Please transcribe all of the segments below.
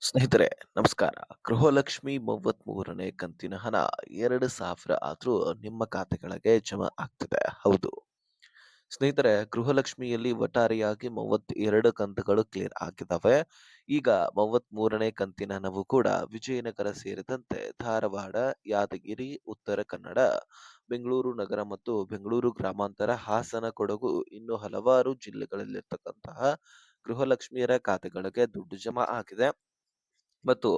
ಸ್ನೇಹಿತರೆ ನಮಸ್ಕಾರ. ಗೃಹಲಕ್ಷ್ಮಿ 33ನೇ ಕಂತಿನ ಹಣ 2,000 ಆದ್ರೂ ನಿಮ್ಮ ಖಾತೆಗಳಿಗೆ ಜಮಾ ಆಗ್ತಿದೆ. ಹೌದು ಸ್ನೇಹಿತರೆ, ಗೃಹಲಕ್ಷ್ಮಿಯಲ್ಲಿ ಒಟ್ಟಾರೆಯಾಗಿ 32 ಕಂತುಗಳು ಕ್ಲಿಯರ್ ಆಗಿದ್ದಾವೆ. ಈಗ 33ನೇ ಕಂತಿನ ಹಣವು ಕೂಡ ವಿಜಯನಗರ ಸೇರಿದಂತೆ ಧಾರವಾಡ, ಯಾದಗಿರಿ, ಉತ್ತರ ಕನ್ನಡ, ಬೆಂಗಳೂರು ನಗರ ಮತ್ತು ಬೆಂಗಳೂರು ಗ್ರಾಮಾಂತರ, ಹಾಸನ, ಕೊಡಗು ಇನ್ನೂ ಹಲವಾರು ಜಿಲ್ಲೆಗಳಲ್ಲಿರ್ತಕ್ಕಂತಹ ಗೃಹಲಕ್ಷ್ಮಿಯರ ಖಾತೆಗಳಿಗೆ ದುಡ್ಡು ಜಮಾ ಆಗಿದೆ. ಮತ್ತು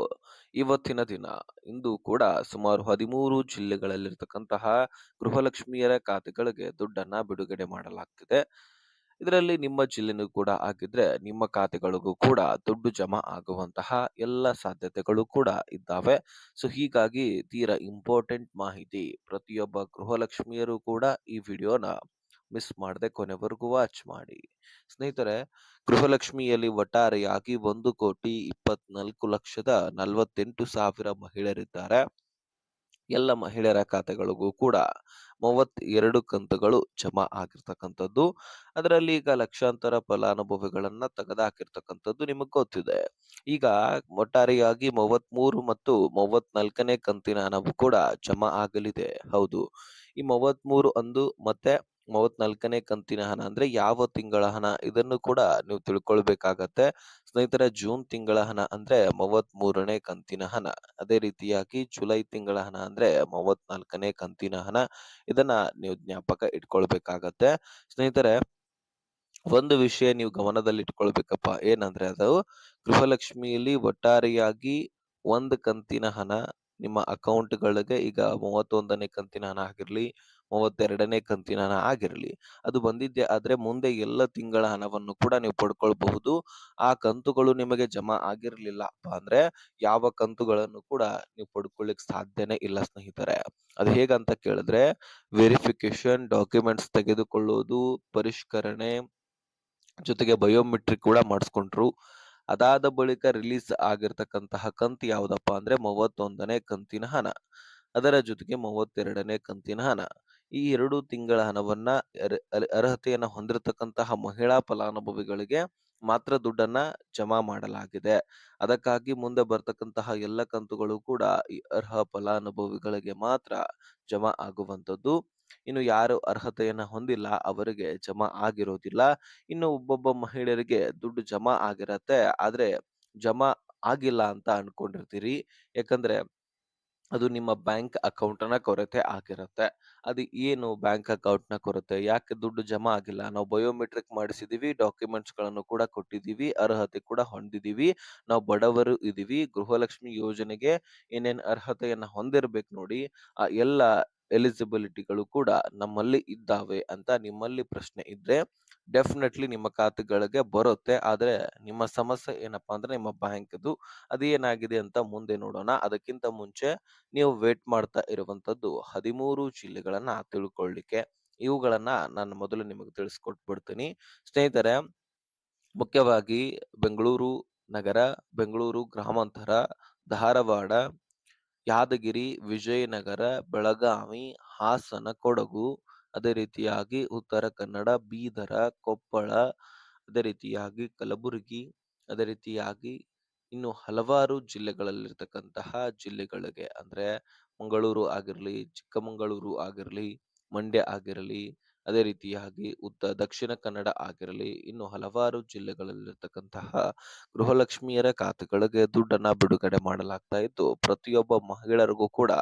ಇವತ್ತಿನ ದಿನ ಇಂದು ಕೂಡ ಸುಮಾರು 13 ಜಿಲ್ಲೆಗಳಲ್ಲಿರ್ತಕ್ಕಂತಹ ಗೃಹಲಕ್ಷ್ಮಿಯರ ಖಾತೆಗಳಿಗೆ ದುಡ್ಡನ್ನ ಬಿಡುಗಡೆ ಮಾಡಲಾಗ್ತಿದೆ. ಇದರಲ್ಲಿ ನಿಮ್ಮ ಜಿಲ್ಲೆನೂ ಕೂಡ ಆಗಿದ್ರೆ ನಿಮ್ಮ ಖಾತೆಗಳಿಗೂ ಕೂಡ ದುಡ್ಡು ಜಮಾ ಆಗುವಂತಹ ಎಲ್ಲ ಸಾಧ್ಯತೆಗಳು ಕೂಡ ಇದ್ದಾವೆ. ಸೊ ಹೀಗಾಗಿ ತೀರಾ ಇಂಪಾರ್ಟೆಂಟ್ ಮಾಹಿತಿ, ಪ್ರತಿಯೊಬ್ಬ ಗೃಹಲಕ್ಷ್ಮಿಯರು ಕೂಡ ಈ ವಿಡಿಯೋನ ಮಿಸ್ ಮಾಡದೆ ಕೊನೆವರೆಗೂ ವಾಚ್ ಮಾಡಿ. ಸ್ನೇಹಿತರೆ, ಗೃಹಲಕ್ಷ್ಮಿಯಲ್ಲಿ ಒಟ್ಟಾರೆಯಾಗಿ 1,24,48,000 ಮಹಿಳೆಯರಿದ್ದಾರೆ. ಎಲ್ಲ ಮಹಿಳೆಯರ ಖಾತೆಗಳಿಗೂ ಕೂಡ 32 ಕಂತುಗಳು ಜಮಾ ಆಗಿರ್ತಕ್ಕಂಥದ್ದು. ಅದರಲ್ಲಿ ಈಗ ಲಕ್ಷಾಂತರ ಫಲಾನುಭವಿಗಳನ್ನ ತೆಗೆದುಹಾಕಿರ್ತಕ್ಕಂಥದ್ದು ನಿಮಗೆ ಗೊತ್ತಿದೆ. ಈಗ ಒಟ್ಟಾರೆಯಾಗಿ 33 ಮತ್ತು 34ನೇ ಕಂತಿನ ಹಣವು ಕೂಡ ಜಮಾ ಆಗಲಿದೆ. ಹೌದು, ಈ 33 ಅಂದು ಮತ್ತೆ 34ನೇ ಕಂತಿನ ಹಣ ಅಂದ್ರೆ ಯಾವ ತಿಂಗಳ ಹಣ ಇದನ್ನು ಕೂಡ ನೀವು ತಿಳ್ಕೊಳ್ಬೇಕಾಗತ್ತೆ. ಸ್ನೇಹಿತರೆ, ಜೂನ್ ತಿಂಗಳ ಹಣ ಅಂದ್ರೆ 33ನೇ ಕಂತಿನ ಹಣ. ಅದೇ ರೀತಿಯಾಗಿ ಜುಲೈ ತಿಂಗಳ ಹಣ ಅಂದ್ರೆ 34ನೇ ಕಂತಿನ ಹಣ. ಇದನ್ನ ನೀವು ಜ್ಞಾಪಕ ಇಟ್ಕೊಳ್ಬೇಕಾಗತ್ತೆ. ಸ್ನೇಹಿತರೆ, ಒಂದು ವಿಷಯ ನೀವು ಗಮನದಲ್ಲಿಟ್ಕೊಳ್ಬೇಕಪ್ಪ, ಏನಂದ್ರೆ ಅದು ಗೃಹಲಕ್ಷ್ಮಿಯಲ್ಲಿ ಒಟ್ಟಾರೆಯಾಗಿ ಒಂದು ಕಂತಿನ ಹಣ ನಿಮ್ಮ ಅಕೌಂಟ್‌ಗಳಿಗೆ ಈಗ 31ನೇ ಕಂತಿನ ಹಣ ಆಗಿರ್ಲಿ, 32ನೇ ಕಂತಿನ ಹಣ ಆಗಿರ್ಲಿ, ಅದು ಬಂದಿದ್ದೇ ಆದ್ರೆ ಮುಂದೆ ಎಲ್ಲ ತಿಂಗಳ ಹಣವನ್ನು ಕೂಡ ನೀವು ಪಡ್ಕೊಳ್ಬಹುದು. ಆ ಕಂತುಗಳು ನಿಮಗೆ ಜಮಾ ಆಗಿರ್ಲಿಲ್ಲಪ್ಪ ಅಂದ್ರೆ ಯಾವ ಕಂತುಗಳನ್ನು ಕೂಡ ನೀವು ಪಡ್ಕೊಳ್ಳಿಕ್ ಸಾಧ್ಯನೇ ಇಲ್ಲ ಸ್ನೇಹಿತರೆ. ಅದು ಹೇಗಂತ ಕೇಳಿದ್ರೆ, ವೆರಿಫಿಕೇಶನ್, ಡಾಕ್ಯುಮೆಂಟ್ಸ್ ತೆಗೆದುಕೊಳ್ಳೋದು, ಪರಿಷ್ಕರಣೆ ಜೊತೆಗೆ ಬಯೋಮೆಟ್ರಿಕ್ ಕೂಡ ಮಾಡಿಸ್ಕೊಂಡ್ರು. ಅದಾದ ಬಳಿಕ ರಿಲೀಸ್ ಆಗಿರ್ತಕ್ಕಂತಹ ಕಂತು ಯಾವ್ದಪ್ಪ ಅಂದ್ರೆ 31ನೇ ಕಂತಿನ ಹಣ. ಅದರ ಜೊತೆಗೆ 32ನೇ ಕಂತಿನ ಹಣ. ಈ 2 ತಿಂಗಳ ಹಣವನ್ನ ಅರ್ಹತೆಯನ್ನ ಹೊಂದಿರತಕ್ಕಂತಹ ಮಹಿಳಾ ಫಲಾನುಭವಿಗಳಿಗೆ ಮಾತ್ರ ದುಡ್ಡನ್ನ ಜಮಾ ಮಾಡಲಾಗಿದೆ. ಅದಕ್ಕಾಗಿ ಮುಂದೆ ಬರ್ತಕ್ಕಂತಹ ಎಲ್ಲ ಕಂತುಗಳು ಕೂಡ ಈ ಅರ್ಹ ಫಲಾನುಭವಿಗಳಿಗೆ ಮಾತ್ರ ಜಮಾ ಆಗುವಂತದ್ದು. ಇನ್ನು ಯಾರು ಅರ್ಹತೆಯನ್ನ ಹೊಂದಿಲ್ಲ ಅವರಿಗೆ ಜಮಾ ಆಗಿರೋದಿಲ್ಲ. ಇನ್ನು ಒಬ್ಬೊಬ್ಬ ಮಹಿಳೆಯರಿಗೆ ದುಡ್ಡು ಜಮಾ ಆಗಿರತ್ತೆ. ಆದ್ರೆ ಜಮಾ ಆಗಿಲ್ಲ ಅಂತ ಅನ್ಕೊಂಡಿರ್ತೀರಿ. ಯಾಕಂದ್ರೆ ಅದು ನಿಮ್ಮ ಬ್ಯಾಂಕ್ ಅಕೌಂಟ್‌ನ ಕೊರತೆ ಆಗಿರತ್ತೆ. ಅದು ಏನು ಬ್ಯಾಂಕ್ ಅಕೌಂಟ್‌ನ ಕೊರತೆ? ಯಾಕೆ ದುಡ್ಡು ಜಮಾ ಆಗಿಲ್ಲ? ನಾವು ಬಯೋಮೆಟ್ರಿಕ್ ಮಾಡಿಸಿದೀವಿ, ಡಾಕ್ಯುಮೆಂಟ್ಸ್‌ಗಳನ್ನು ಕೂಡ ಕೊಟ್ಟಿದ್ದೀವಿ, ಅರ್ಹತೆ ಕೂಡ ಹೊಂದಿದ್ದೀವಿ, ನಾವು ಬಡವರು ಇದೀವಿ, ಗೃಹಲಕ್ಷ್ಮಿ ಯೋಜನೆಗೆ ಏನೇನ್ ಅರ್ಹತೆಯನ್ನ ಹೊಂದಿರ್ಬೇಕು ನೋಡಿ, ಆ ಎಲ್ಲ ಎಲಿಜಿಬಿಲಿಟಿಗಳು ಕೂಡ ನಮ್ಮಲ್ಲಿ ಇದ್ದಾವೆ ಅಂತ ನಿಮ್ಮಲ್ಲಿ ಪ್ರಶ್ನೆ ಇದ್ರೆ ಡೆಫಿನೆಟ್ಲಿ ನಿಮ್ಮ ಖಾತೆಗಳಿಗೆ ಬರುತ್ತೆ. ಆದ್ರೆ ನಿಮ್ಮ ಸಮಸ್ಯೆ ಏನಪ್ಪಾ ಅಂದ್ರೆ ನಿಮ್ಮ ಬ್ಯಾಂಕ್‌ದು. ಅದೇನಾಗಿದೆ ಅಂತ ಮುಂದೆ ನೋಡೋಣ. ಅದಕ್ಕಿಂತ ಮುಂಚೆ ನೀವು ವೇಟ್ ಮಾಡ್ತಾ ಇರುವಂತದ್ದು 13 ಜಿಲ್ಲೆಗಳನ್ನ ತಿಳ್ಕೊಳ್ಳಿಕ್ಕೆ. ಇವುಗಳನ್ನ ನಾನು ಮೊದಲು ನಿಮಗೆ ತಿಳಿಸ್ಕೊಟ್ಬಿಡ್ತೀನಿ. ಸ್ನೇಹಿತರೆ, ಮುಖ್ಯವಾಗಿ ಬೆಂಗಳೂರು ನಗರ, ಬೆಂಗಳೂರು ಗ್ರಾಮಾಂತರ, ಧಾರವಾಡ, ಯಾದಗಿರಿ, ವಿಜಯನಗರ, ಬೆಳಗಾವಿ, ಹಾಸನ, ಕೊಡಗು, ಅದೇ ರೀತಿಯಾಗಿ ಉತ್ತರ ಕನ್ನಡ, ಬೀದರ, ಕೊಪ್ಪಳ, ಅದೇ ರೀತಿಯಾಗಿ ಕಲಬುರಗಿ, ಅದೇ ರೀತಿಯಾಗಿ ಇನ್ನು ಹಲವಾರು ಜಿಲ್ಲೆಗಳಲ್ಲಿರ್ತಕ್ಕಂತಹ ಜಿಲ್ಲೆಗಳಿಗೆ ಅಂದ್ರೆ ಮಂಗಳೂರು ಆಗಿರ್ಲಿ, ಚಿಕ್ಕಮಂಗಳೂರು ಆಗಿರ್ಲಿ, ಮಂಡ್ಯ ಆಗಿರಲಿ, ಅದೇ ರೀತಿಯಾಗಿ ದಕ್ಷಿಣ ಕನ್ನಡ ಆಗಿರಲಿ, ಇನ್ನು ಹಲವಾರು ಜಿಲ್ಲೆಗಳಲ್ಲಿರ್ತಕ್ಕಂತಹ ಗೃಹಲಕ್ಷ್ಮಿಯರ ಖಾತೆಗಳಿಗೆ ದುಡ್ಡನ್ನ ಬಿಡುಗಡೆ ಮಾಡಲಾಗ್ತಾ ಇದ್ದು, ಪ್ರತಿಯೊಬ್ಬ ಮಹಿಳೆಯರಿಗೂ ಕೂಡ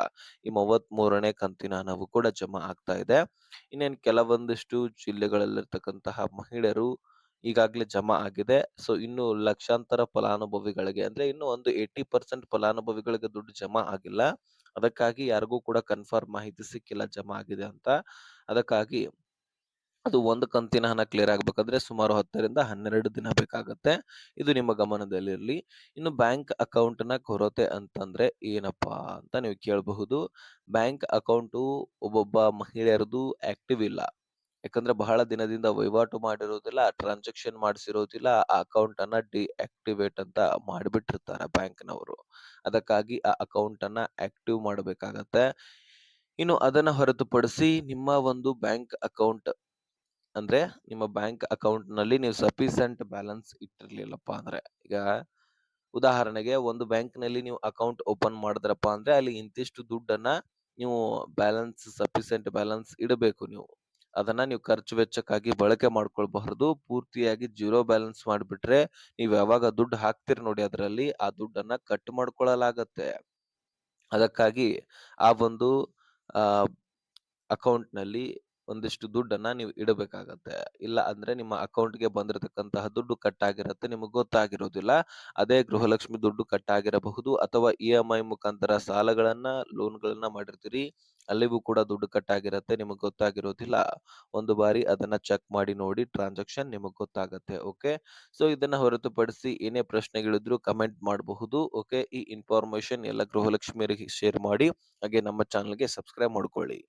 ಈ 33ನೇ ಕಂತಿನ ಹಣವು ಕೂಡ ಜಮಾ ಆಗ್ತಾ ಇದೆ. ಇನ್ನೇನು ಕೆಲವೊಂದಿಷ್ಟು ಜಿಲ್ಲೆಗಳಲ್ಲಿರ್ತಕ್ಕಂತಹ ಮಹಿಳೆಯರು ಈಗಾಗಲೇ ಜಮಾ ಆಗಿದೆ. ಸೊ ಇನ್ನು ಲಕ್ಷಾಂತರ ಫಲಾನುಭವಿಗಳಿಗೆ ಅಂದ್ರೆ ಇನ್ನು ಒಂದು 80% ಫಲಾನುಭವಿಗಳಿಗೆ ದುಡ್ಡು ಜಮಾ ಆಗಿಲ್ಲ. ಅದಕ್ಕಾಗಿ ಯಾರಿಗೂ ಕೂಡ ಕನ್ಫರ್ಮ್ ಮಾಹಿತಿ ಸಿಕ್ಕಿಲ್ಲ ಜಮಾ ಆಗಿದೆ ಅಂತ. ಅದಕ್ಕಾಗಿ ಅದು ಒಂದು ಕಂತಿನ ಹಣ ಕ್ಲಿಯರ್ ಆಗ್ಬೇಕಂದ್ರೆ ಸುಮಾರು 10 ರಿಂದ 12 ದಿನ ಬೇಕಾಗತ್ತೆ. ಇದು ನಿಮ್ಮ ಗಮನದಲ್ಲಿರ್ಲಿ. ಇನ್ನು ಬ್ಯಾಂಕ್ ಅಕೌಂಟ್‌ನ ಕೊರತೆ ಅಂತಂದ್ರೆ ಏನಪ್ಪಾ ಅಂತ ನೀವು ಕೇಳಬಹುದು. ಬ್ಯಾಂಕ್ ಅಕೌಂಟು ಒಬ್ಬೊಬ್ಬ ಮಹಿಳೆಯರದು ಆಕ್ಟಿವ್ ಇಲ್ಲ. ಯಾಕಂದ್ರೆ ಬಹಳ ದಿನದಿಂದ ವಹಿವಾಟು ಮಾಡಿರೋದಿಲ್ಲ, ಟ್ರಾನ್ಸಾಕ್ಷನ್ ಮಾಡಿಸಿರೋದಿಲ್ಲ, ಆ ಅಕೌಂಟ್ ಅನ್ನ ಡಿಆಕ್ಟಿವೇಟ್ ಅಂತ ಮಾಡಿಬಿಟ್ಟಿರ್ತಾರೆ ಬ್ಯಾಂಕ್‌ನವರು. ಅದಕ್ಕಾಗಿ ಆ ಅಕೌಂಟ್ ಅನ್ನ ಆಕ್ಟಿವ್ ಮಾಡಬೇಕಾಗತ್ತೆ. ಇನ್ನು ಅದನ್ನ ಹೊರತುಪಡಿಸಿ ನಿಮ್ಮ ಒಂದು ಬ್ಯಾಂಕ್ ಅಕೌಂಟ್ ಅಂದ್ರೆ ನಿಮ್ಮ ಬ್ಯಾಂಕ್ ಅಕೌಂಟ್‌ನಲ್ಲಿ ನೀವು ಸಫಿಶಿಯಂಟ್ ಬ್ಯಾಲೆನ್ಸ್ ಇಟ್ಟಿರ್ಲಿಲ್ಲಪ್ಪಾ ಅಂದ್ರೆ, ಈಗ ಉದಾಹರಣೆಗೆ ಒಂದು ಬ್ಯಾಂಕ್‌ನಲ್ಲಿ ನೀವು ಅಕೌಂಟ್ ಓಪನ್ ಮಾಡಿದ್ರಪ್ಪ ಅಂದ್ರೆ ಅಲ್ಲಿ ಇಂತಿಷ್ಟು ದುಡ್ಡನ್ನ ನೀವು ಸಫಿಶಿಯೆಂಟ್ ಬ್ಯಾಲೆನ್ಸ್ ಇಡಬೇಕು ನೀವು. ಅದನ್ನ ನೀವು ಖರ್ಚು ವೆಚ್ಚಕ್ಕಾಗಿ ಬಳಕೆ ಮಾಡ್ಕೊಳ್ಬಾರ್ದು. ಪೂರ್ತಿಯಾಗಿ ಜೀರೋ ಬ್ಯಾಲೆನ್ಸ್ ಮಾಡ್ಬಿಟ್ರೆ ನೀವ್ ಯಾವಾಗ ದುಡ್ಡು ಹಾಕ್ತಿರಿ ನೋಡಿ ಅದ್ರಲ್ಲಿ ಆ ದುಡ್ಡನ್ನ ಕಟ್ ಮಾಡ್ಕೊಳ್ಳಲಾಗತ್ತೆ. ಅದಕ್ಕಾಗಿ ಆ ಒಂದು ಆ ಅಕೌಂಟ್‌ನಲ್ಲಿ ಒಂದಿಷ್ಟು ದುಡ್ಡನ್ನ ನೀವು ಇಡಬೇಕಾಗತ್ತೆ. ಇಲ್ಲ ಅಂದ್ರೆ ನಿಮ್ಮ ಅಕೌಂಟ್‌ಗೆ ಬಂದಿರತಕ್ಕಂತಹ ದುಡ್ಡು ಕಟ್ ಆಗಿರತ್ತೆ. ನಿಮಗ್ ಗೊತ್ತಾಗಿರೋದಿಲ್ಲ. ಅದೇ ಗೃಹಲಕ್ಷ್ಮಿ ದುಡ್ಡು ಕಟ್ ಆಗಿರಬಹುದು ಅಥವಾ ಇಎಂಐ ಮುಖಾಂತರ ಸಾಲಗಳನ್ನ, ಲೋನ್‌ಗಳನ್ನ ಮಾಡಿರ್ತೀರಿ. ಅಲ್ಲಿಗೂ ಕೂಡ ದುಡ್ಡು ಕಟ್ ಆಗಿರತ್ತೆ. ನಿಮಗ್ ಗೊತ್ತಾಗಿರೋದಿಲ್ಲ. ಒಂದು ಬಾರಿ ಅದನ್ನ ಚೆಕ್ ಮಾಡಿ ನೋಡಿ ಟ್ರಾನ್ಸಾಕ್ಷನ್ ನಿಮಗ್ ಗೊತ್ತಾಗತ್ತೆ. ಓಕೆ. ಸೊ ಇದನ್ನ ಹೊರತುಪಡಿಸಿ ಏನೇ ಪ್ರಶ್ನೆಗಳಿದ್ರು ಕಮೆಂಟ್ ಮಾಡಬಹುದು. ಓಕೆ. ಈ ಇನ್ಫಾರ್ಮೇಷನ್ ಎಲ್ಲ ಗೃಹಲಕ್ಷ್ಮಿಯರಿಗೆ ಶೇರ್ ಮಾಡಿ. ಹಾಗೆ ನಮ್ಮ ಚಾನಲ್‌ಗೆ ಸಬ್ಸ್ಕ್ರೈಬ್ ಮಾಡ್ಕೊಳ್ಳಿ.